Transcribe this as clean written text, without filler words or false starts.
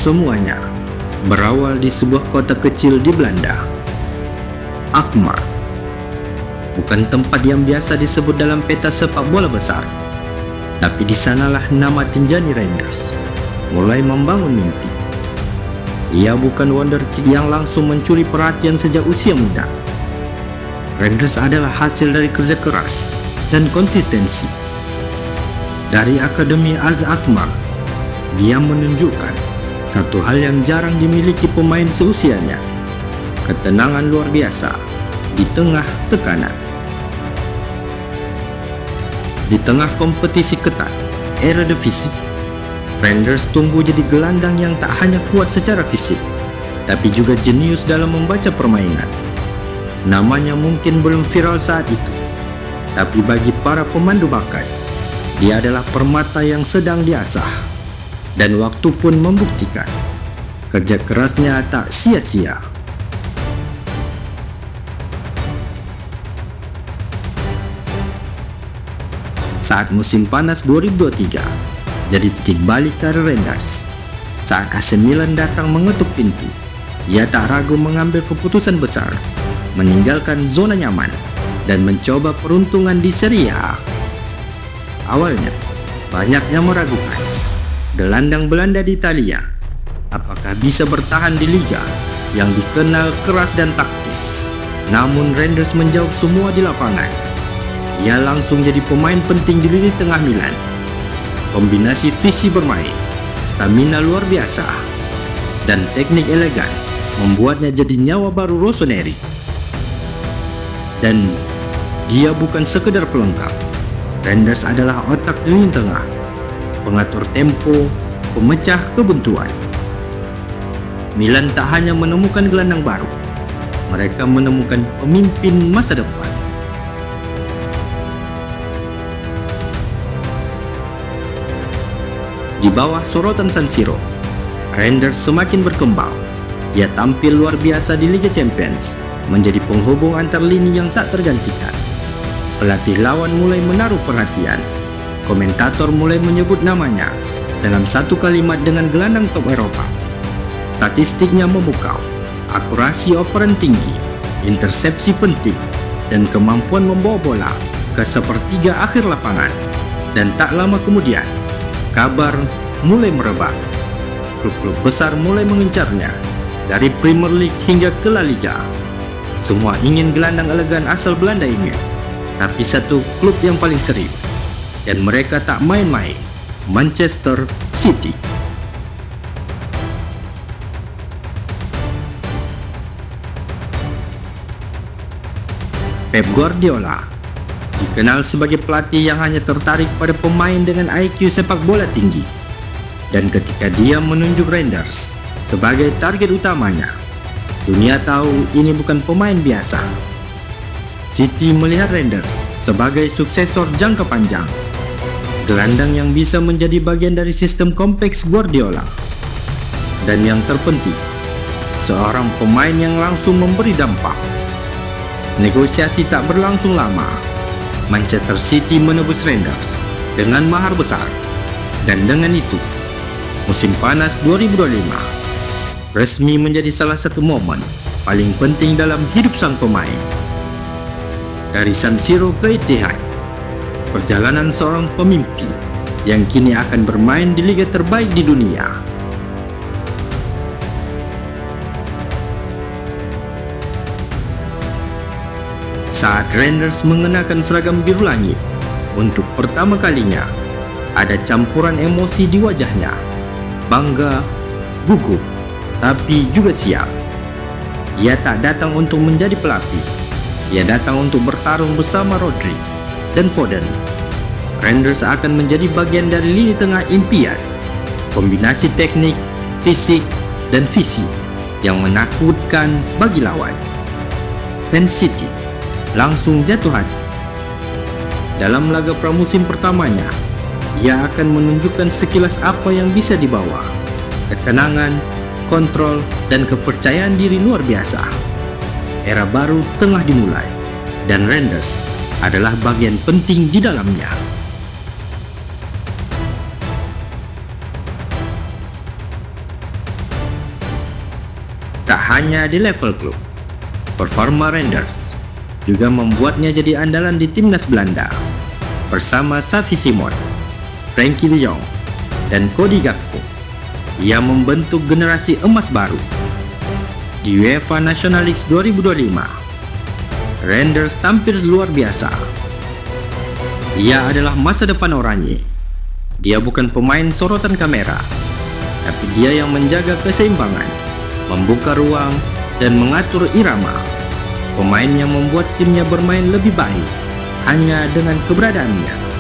Semuanya berawal di sebuah kota kecil di Belanda, Alkmaar. Bukan tempat yang biasa disebut dalam peta sepak bola besar, tapi di sanalah nama Tinjani Reinders mulai membangun mimpi. Ia bukan wonderkid yang langsung mencuri perhatian sejak usia muda. Reinders adalah hasil dari kerja keras dan konsistensi. Dari Akademi AZ Alkmaar, dia menunjukkan satu hal yang jarang dimiliki pemain seusianya: ketenangan luar biasa di tengah tekanan. Di tengah kompetisi ketat Eredivisie, Reinders tumbuh jadi gelandang yang tak hanya kuat secara fisik, tapi juga jenius dalam membaca permainan. Namanya mungkin belum viral saat itu, tapi bagi para pemandu bakat, dia adalah permata yang sedang diasah. Dan waktu pun membuktikan kerja kerasnya tak sia-sia. Saat musim panas 2023 jadi titik balik karir Reinders. Saat AC Milan datang mengetuk pintu, ia tak ragu mengambil keputusan besar, meninggalkan zona nyaman dan mencoba peruntungan di Serie A. Awalnya, banyak yang meragukan gelandang Belanda di Italia apakah bisa bertahan di liga yang dikenal keras dan taktis. Namun Reinders menjawab semua di lapangan. Ia langsung jadi pemain penting di lini tengah Milan. Kombinasi visi bermain, stamina luar biasa, dan teknik elegan membuatnya jadi nyawa baru Rossoneri. Dan dia bukan sekedar pelengkap. Reinders adalah otak di lini tengah, pengatur tempo, pemecah kebuntuan. Milan tak hanya menemukan gelandang baru, mereka menemukan pemimpin masa depan. Di bawah sorotan San Siro, Reinders semakin berkembang. Dia tampil luar biasa di Liga Champions, menjadi penghubung antar lini yang tak tergantikan. Pelatih lawan mulai menaruh perhatian. Komentator mulai menyebut namanya dalam satu kalimat dengan gelandang top Eropa. Statistiknya memukau, akurasi operan tinggi, intersepsi penting, dan kemampuan membawa bola ke sepertiga akhir lapangan. Dan tak lama kemudian, kabar mulai merebak. Klub-klub besar mulai mengincarnya, dari Premier League hingga ke La Liga. Semua ingin gelandang elegan asal Belanda ini, tapi satu klub yang paling serius, dan mereka tak main-main: Manchester City. Pep Guardiola dikenal sebagai pelatih yang hanya tertarik pada pemain dengan IQ sepak bola tinggi. Dan ketika dia menunjuk Reinders sebagai target utamanya, dunia tahu ini bukan pemain biasa. City melihat Reinders sebagai suksesor jangka panjang, gelandang yang bisa menjadi bagian dari sistem kompleks Guardiola. Dan yang terpenting, seorang pemain yang langsung memberi dampak. Negosiasi tak berlangsung lama. Manchester City menebus Reinders dengan mahar besar. Dan dengan itu, musim panas 2025 resmi menjadi salah satu momen paling penting dalam hidup sang pemain. Dari San Siro ke Etihad, perjalanan seorang pemimpi yang kini akan bermain di liga terbaik di dunia. Saat Reinders mengenakan seragam biru langit untuk pertama kalinya, ada campuran emosi di wajahnya. Bangga, gugup, tapi juga siap. Ia tak datang untuk menjadi pelapis. Ia datang untuk bertarung bersama Rodri dan Foden. Reinders akan menjadi bagian dari lini tengah impian. Kombinasi teknik, fisik, dan visi yang menakutkan bagi lawan. Fans City langsung jatuh hati. Dalam laga pramusim pertamanya, ia akan menunjukkan sekilas apa yang bisa dibawa: ketenangan, kontrol, dan kepercayaan diri luar biasa. Era baru tengah dimulai, dan Reinders adalah bagian penting di dalamnya. Tak hanya di level klub, performa Renders juga membuatnya jadi andalan di timnas Belanda. Bersama Xavi Simons, Frenkie de Jong, dan Cody Gakpo, ia membentuk generasi emas baru. Di UEFA National League 2025, Renders tampil luar biasa. Ia adalah masa depan oranye. Dia bukan pemain sorotan kamera, tapi dia yang menjaga keseimbangan, membuka ruang, dan mengatur irama. Pemain yang membuat timnya bermain lebih baik hanya dengan keberadaannya.